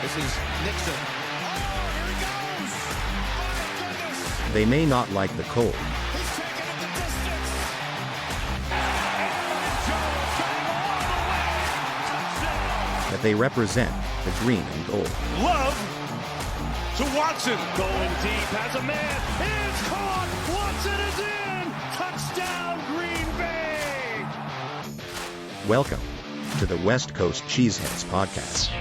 This is Nixon. Oh, here he goes! My goodness! They may not like the cold, He's taking it the distance! And Jones going all the way! Touchdown! but they represent the green and gold. Love to Watson. Going deep, has a man, is caught, Watson is in, touchdown Green Bay! Welcome to the West Coast Cheeseheads podcast.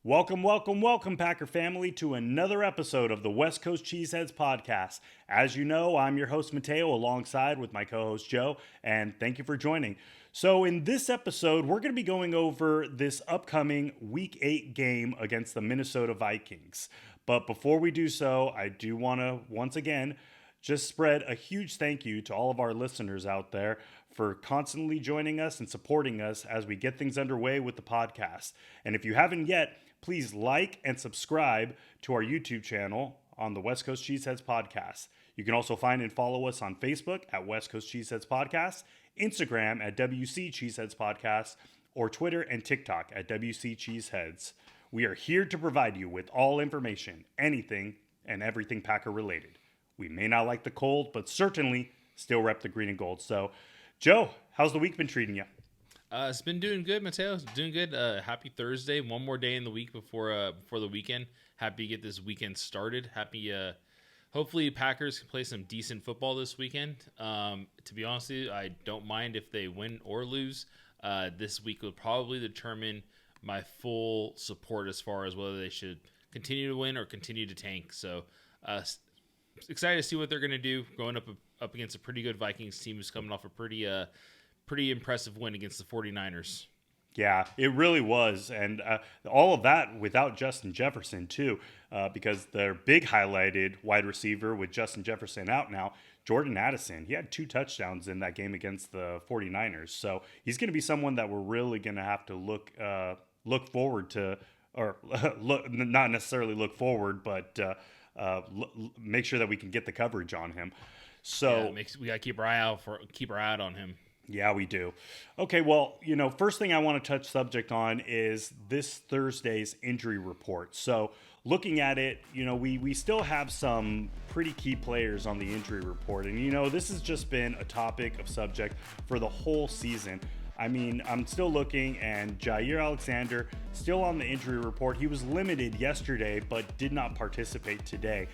Welcome, Packer family, to another episode of the West Coast Cheeseheads podcast. As you know, I'm your host, Mateo, alongside with my co-host, Joe, and thank you for joining. So in this episode, we're going to be going over this upcoming Week 8 game against the Minnesota Vikings. But before we do so, I do want to, once again, just spread a huge thank you to all of our listeners out there for constantly joining us and supporting us as we get things underway with the podcast. And if you haven't yet, please like and subscribe to our YouTube channel on the West Coast Cheeseheads Podcast. You can also find and follow us on Facebook at West Coast Cheeseheads Podcast, Instagram at WC Cheeseheads Podcast, or Twitter and TikTok at WC Cheeseheads. We are here to provide you with all information, anything and everything Packer related. We may not like the cold, but certainly still rep the green and gold. So, Joe, how's the week been treating you? It's been doing good, Mateo. It's doing good. Happy Thursday. One more day in the week before the weekend. Happy to get this weekend started. Happy. Hopefully, Packers can play some decent football this weekend. To be honest with you, I don't mind if they win or lose. This week will probably determine my full support as far as whether they should continue to win or continue to tank. So, excited to see what they're going to do. Going up against a pretty good Vikings team who's coming off a pretty impressive win against the 49ers. Yeah, it really was. And all of that without Justin Jefferson, too, because their big highlighted wide receiver with Justin Jefferson out now, Jordan Addison, he had 2 touchdowns in that game against the 49ers. So he's going to be someone that we're really going to have to look forward to, or not necessarily look forward, but make sure that we can get the coverage on him. So yeah, we got to keep our eye out on him. Yeah, we do. Okay, well, first thing I want to touch subject on is this Thursday's injury report. So looking at it, we still have some pretty key players on the injury report. And, this has just been a topic of subject for the whole season. I mean, I'm still looking, and Jair Alexander still on the injury report. He was limited yesterday, but did not participate today.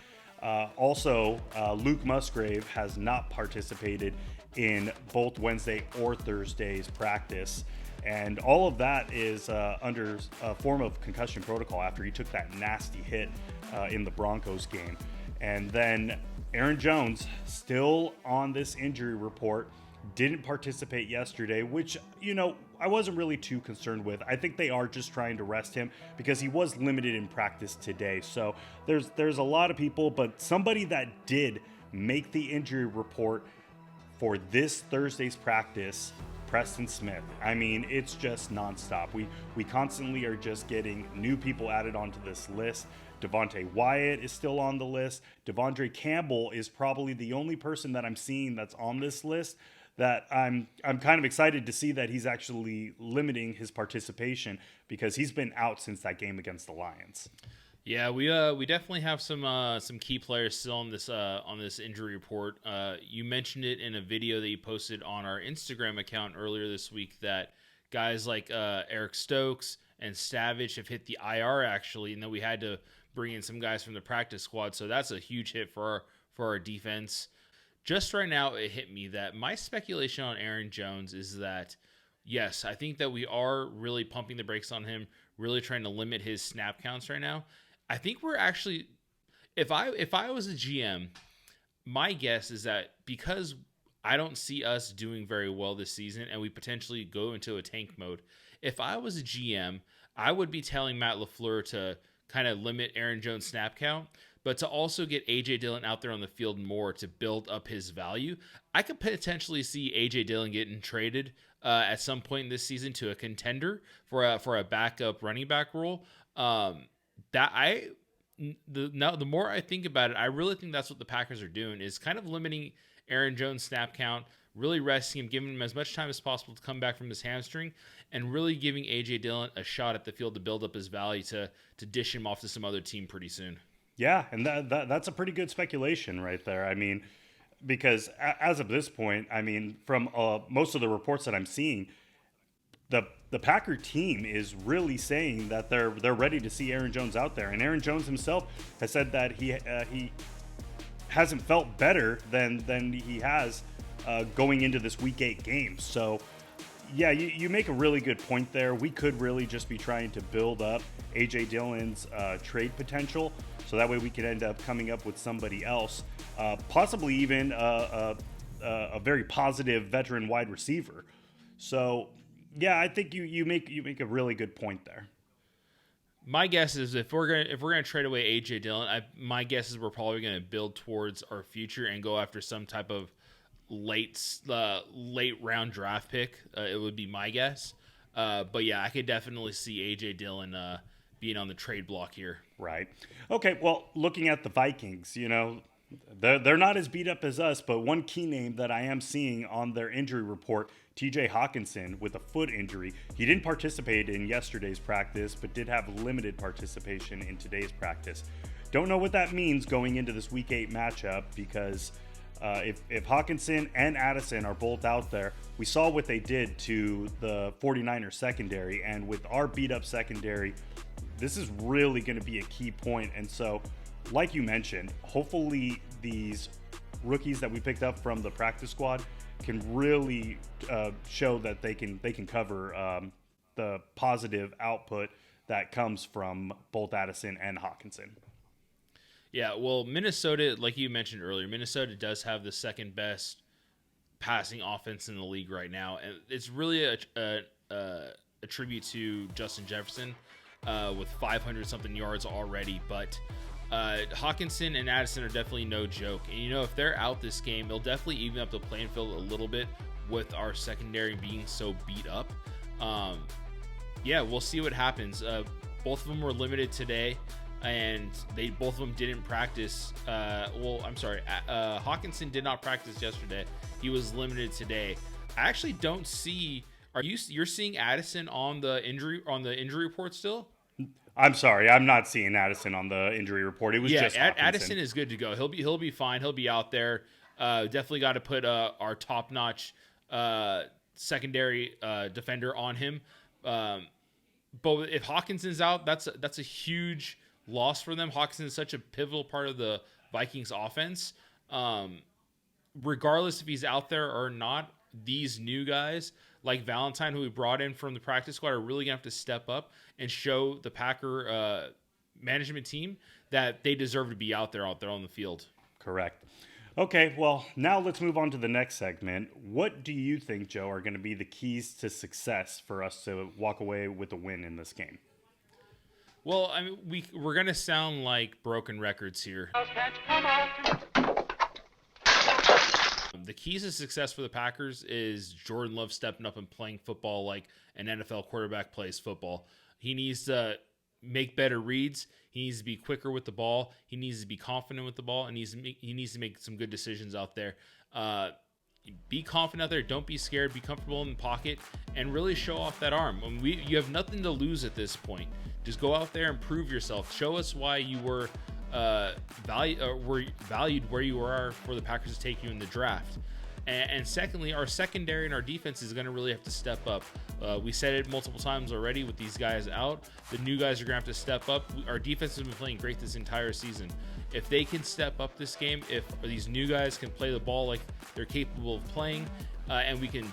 Also, Luke Musgrave has not participated in both Wednesday or Thursday's practice. And all of that is under a form of concussion protocol after he took that nasty hit in the Broncos game. And then Aaron Jones, still on this injury report, didn't participate yesterday, which, I wasn't really too concerned with. I think they are just trying to rest him because he was limited in practice today. So there's a lot of people, but somebody that did make the injury report for this Thursday's practice, Preston Smith. I mean, it's just nonstop. We constantly are just getting new people added onto this list. Devontae Wyatt is still on the list. Devondre Campbell is probably the only person that I'm seeing that's on this list that I'm kind of excited to see that he's actually limiting his participation because he's been out since that game against the Lions. Yeah, we definitely have some key players still on this injury report. You mentioned it in a video that you posted on our Instagram account earlier this week that guys like Eric Stokes and Savage have hit the IR actually, and then we had to bring in some guys from the practice squad. So that's a huge hit for our defense. Just right now, it hit me that my speculation on Aaron Jones is that, yes, I think that we are really pumping the brakes on him, really trying to limit his snap counts right now. I think we're actually, if I was a GM, my guess is that because I don't see us doing very well this season and we potentially go into a tank mode, if I was a GM, I would be telling Matt LaFleur to kind of limit Aaron Jones' snap count, but to also get A.J. Dillon out there on the field more to build up his value. I could potentially see A.J. Dillon getting traded at some point this season to a contender for a backup running back role. The more I think about it, I really think that's what the Packers are doing, is kind of limiting Aaron Jones' snap count, really resting him, giving him as much time as possible to come back from his hamstring, and really giving A.J. Dillon a shot at the field to build up his value to dish him off to some other team pretty soon. Yeah, and that's a pretty good speculation right there. I mean, because as of this point, I mean, from most of the reports that I'm seeing, the Packer team is really saying that they're ready to see Aaron Jones out there, and Aaron Jones himself has said that he hasn't felt better than he has going into this Week 8 game. So, yeah, you make a really good point there. We could really just be trying to build up A.J. Dillon's trade potential, so that way we could end up coming up with somebody else, possibly even a very positive veteran wide receiver. So, yeah, I think you make a really good point there. My guess is if we're gonna trade away A.J. Dillon, my guess is we're probably gonna build towards our future and go after some type of late round draft pick. It would be my guess. But yeah, I could definitely see A.J. Dillon being on the trade block here. Right. Okay. Well, looking at the Vikings, they're not as beat up as us, but one key name that I am seeing on their injury report, TJ Hawkinson, with a foot injury. He didn't participate in yesterday's practice, but did have limited participation in today's practice. Don't know what that means going into this Week 8 matchup, because if Hawkinson and Addison are both out there, we saw what they did to the 49ers secondary, and with our beat-up secondary, this is really going to be a key point. And so, like you mentioned, hopefully these rookies that we picked up from the practice squad can really show that they can cover the positive output that comes from both Addison and Hawkinson. Yeah, well, Minnesota, like you mentioned earlier, Minnesota does have the second best passing offense in the league right now, and it's really a tribute to Justin Jefferson with 500 something yards already. But Hawkinson and Addison are definitely no joke, and if they're out this game, they'll definitely even up the playing field a little bit with our secondary being so beat up. Yeah, we'll see what happens. Both of them were limited today, and both of them didn't practice. Hawkinson did not practice yesterday. He was limited today. I actually don't see. You're seeing Addison on the injury report still? I'm sorry, I'm not seeing Addison on the injury report. It was just Hawkinson. Addison is good to go. He'll be fine. He'll be out there. Definitely got to put our top-notch secondary defender on him. But if Hawkinson's out, that's a huge loss for them. Hawkinson is such a pivotal part of the Vikings offense. Regardless if he's out there or not, these new guys like Valentine, who we brought in from the practice squad, are really gonna have to step up and show the Packer management team that they deserve to be out there on the field. Correct. Okay, well, now let's move on to the next segment. What do you think, Joe, are going to be the keys to success for us to walk away with a win in this game? Well, I mean, we're going to sound like broken records here. The keys to success for the Packers is Jordan Love stepping up and playing football like an NFL quarterback plays football. He needs to make better reads. He needs to be quicker with the ball. He needs to be confident with the ball, and he needs to make some good decisions out there. Be confident out there. Don't be scared. Be comfortable in the pocket, and really show off that arm. You have nothing to lose at this point. Just go out there and prove yourself. Show us why you were valued where you are for the Packers to take you in the draft. And secondly, our secondary and our defense is going to really have to step up. We said it multiple times already with these guys out. The new guys are going to have to step up. Our defense has been playing great this entire season. If they can step up this game, if these new guys can play the ball like they're capable of playing, and we can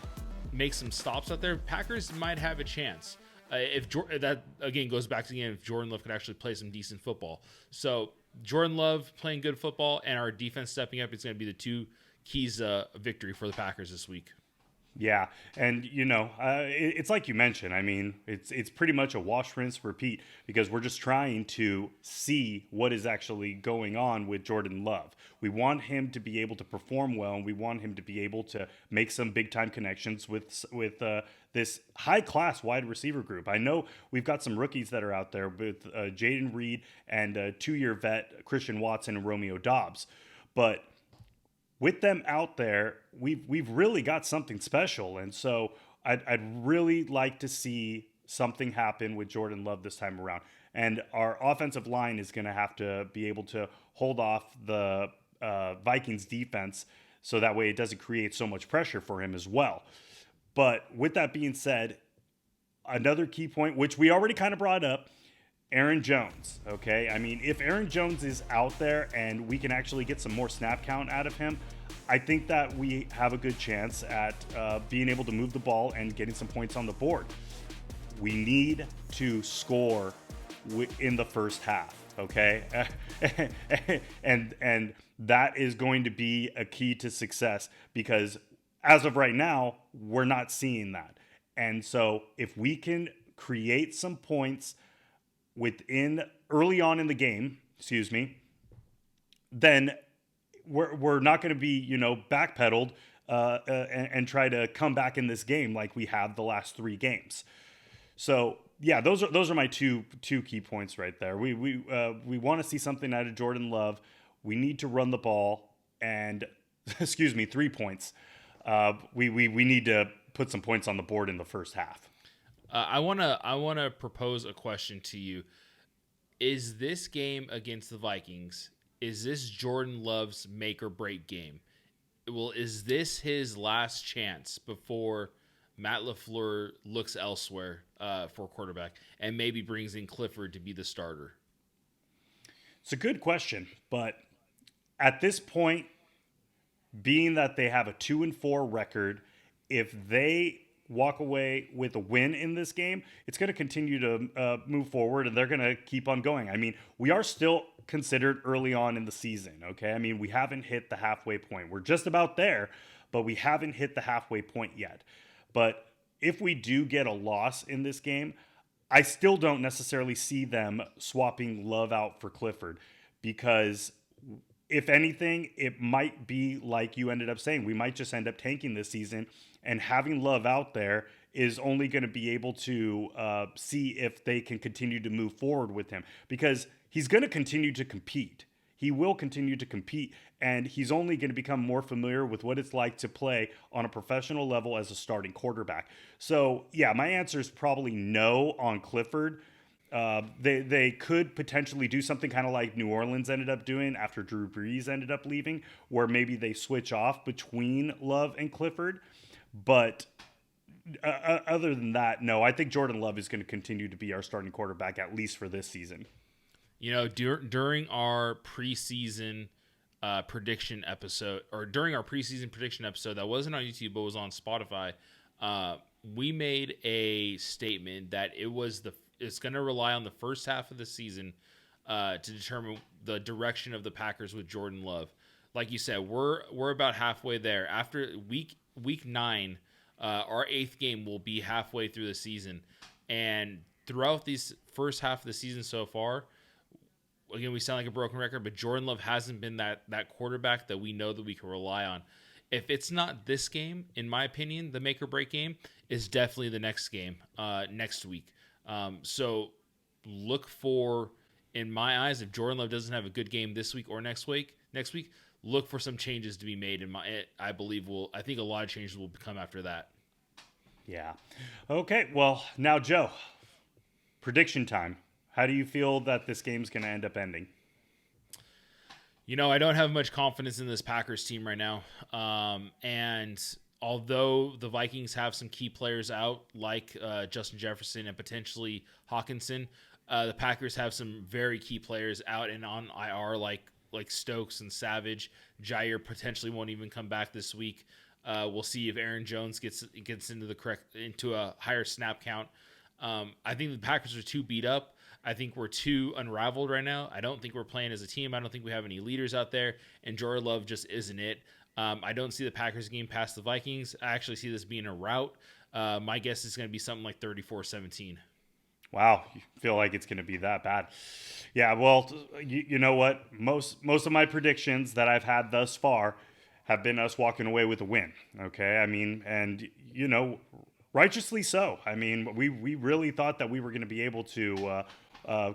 make some stops out there, Packers might have a chance. That again goes back to if Jordan Love could actually play some decent football. So Jordan Love playing good football and our defense stepping up is going to be the two keys victory for the Packers this week. Yeah, and it's like you mentioned. I mean, it's pretty much a wash, rinse, repeat, because we're just trying to see what is actually going on with Jordan Love. We want him to be able to perform well, and we want him to be able to make some big time connections with this high class wide receiver group. I know we've got some rookies that are out there with Jaden Reed and 2-year vet Christian Watson and Romeo Doubs, but with them out there, we've really got something special. And so I'd really like to see something happen with Jordan Love this time around. And our offensive line is going to have to be able to hold off the Vikings defense so that way it doesn't create so much pressure for him as well. But with that being said, another key point, which we already kind of brought up, Aaron Jones, okay? I mean, if Aaron Jones is out there and we can actually get some more snap count out of him, I think that we have a good chance at being able to move the ball and getting some points on the board. We need to score in the first half, okay? and that is going to be a key to success because as of right now, we're not seeing that. And so if we can create some points early on in the game, then we're not going to be, backpedaled and try to come back in this game like we have the last 3 games. So yeah, those are my two key points right there. We want to see something out of Jordan Love. We need to run the ball and 3 points. We need to put some points on the board in the first half. I wanna propose a question to you. Is this game against the Vikings? Is this Jordan Love's make or break game? Is this his last chance before Matt LaFleur looks elsewhere for quarterback and maybe brings in Clifford to be the starter? It's a good question, but at this point, being that they have a 2-4 record, if they walk away with a win in this game, it's going to continue to move forward and they're going to keep on going. I mean, we are still considered early on in the season, okay? I mean, we haven't hit the halfway point. We're just about there, but we haven't hit the halfway point yet. But if we do get a loss in this game, I still don't necessarily see them swapping Love out for Clifford because if anything, it might be like you ended up saying. We might just end up tanking this season, and having Love out there is only going to be able to see if they can continue to move forward with him because he's going to continue to compete. He will continue to compete, and he's only going to become more familiar with what it's like to play on a professional level as a starting quarterback. So, yeah, my answer is probably no on Clifford. They could potentially do something kind of like New Orleans ended up doing after Drew Brees ended up leaving, where maybe they switch off between Love and Clifford. But other than that, no, I think Jordan Love is going to continue to be our starting quarterback, at least for this season. During our preseason prediction episode, or during our preseason prediction episode that wasn't on YouTube but was on Spotify, we made a statement that it's going to rely on the first half of the season to determine the direction of the Packers with Jordan Love. Like you said, we're about halfway there. After week 9, our 8th game will be halfway through the season, and throughout these first half of the season so far, again, we sound like a broken record, but Jordan Love hasn't been that quarterback that we know that we can rely on. If it's not this game, in my opinion, the make or break game is definitely the next game, next week. So look for, in my eyes, if Jordan Love doesn't have a good game this week or next week, look for some changes to be made. I think a lot of changes will come after that. Yeah. Okay. Well, now Joe, prediction time. How do you feel that this game's going to end up ending? I don't have much confidence in this Packers team right now. And although the Vikings have some key players out, like Justin Jefferson and potentially Hawkinson, the Packers have some very key players out and on IR, like Stokes and Savage. Jair potentially won't even come back this week. We'll see if Aaron Jones gets into a higher snap count. I think the Packers are too beat up. I think we're too unraveled right now. I don't think we're playing as a team. I don't think we have any leaders out there, and Jordan Love just isn't it. I don't see the Packers game past the Vikings. I actually see this being a rout. My guess is going to be something like 34-17. Wow, you feel like it's going to be that bad. Yeah, well, you know what? Most of my predictions that I've had thus far have been us walking away with a win, okay? I mean, and, rightiously so. I mean, we really thought that we were going to be able to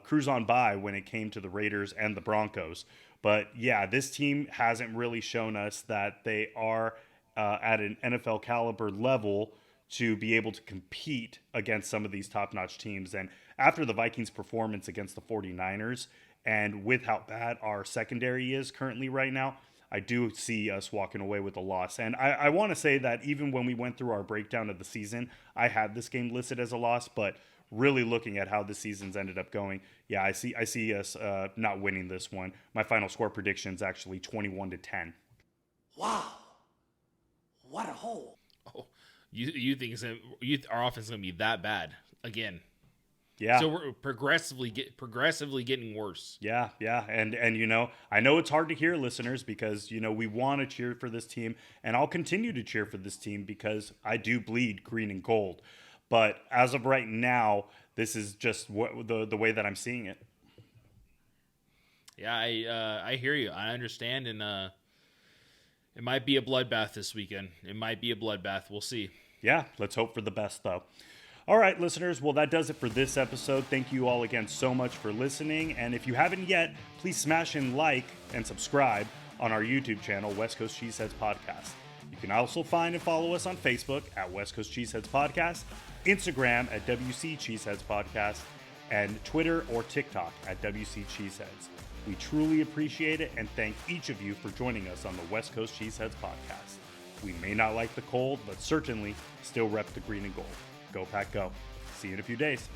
cruise on by when it came to the Raiders and the Broncos. But yeah, this team hasn't really shown us that they are at an NFL caliber level to be able to compete against some of these top-notch teams. And after the Vikings' performance against the 49ers, and with how bad our secondary is currently right now, I do see us walking away with a loss. And I want to say that even when we went through our breakdown of the season, I had this game listed as a loss, but really looking at how the season's ended up going, yeah, I see us not winning this one. My final score prediction is actually 21-10. Wow. What a hole. Oh, you think our offense is going to be that bad again? Yeah. So we're progressively getting worse. Yeah. And I know it's hard to hear, listeners, because we want to cheer for this team, and I'll continue to cheer for this team because I do bleed green and gold. But as of right now, this is just the way that I'm seeing it. Yeah, I hear you. I understand, and it might be a bloodbath this weekend. It might be a bloodbath. We'll see. Yeah, let's hope for the best, though. All right, listeners. Well, that does it for this episode. Thank you all again so much for listening. And if you haven't yet, please smash and like and subscribe on our YouTube channel, West Coast Cheeseheads Podcast. You can also find and follow us on Facebook at West Coast Cheeseheads Podcast, Instagram at WC Cheeseheads Podcast, and Twitter or TikTok at WC Cheeseheads. We truly appreciate it and thank each of you for joining us on the West Coast Cheeseheads Podcast. We may not like the cold, but certainly still rep the green and gold. Go Pack Go. See you in a few days.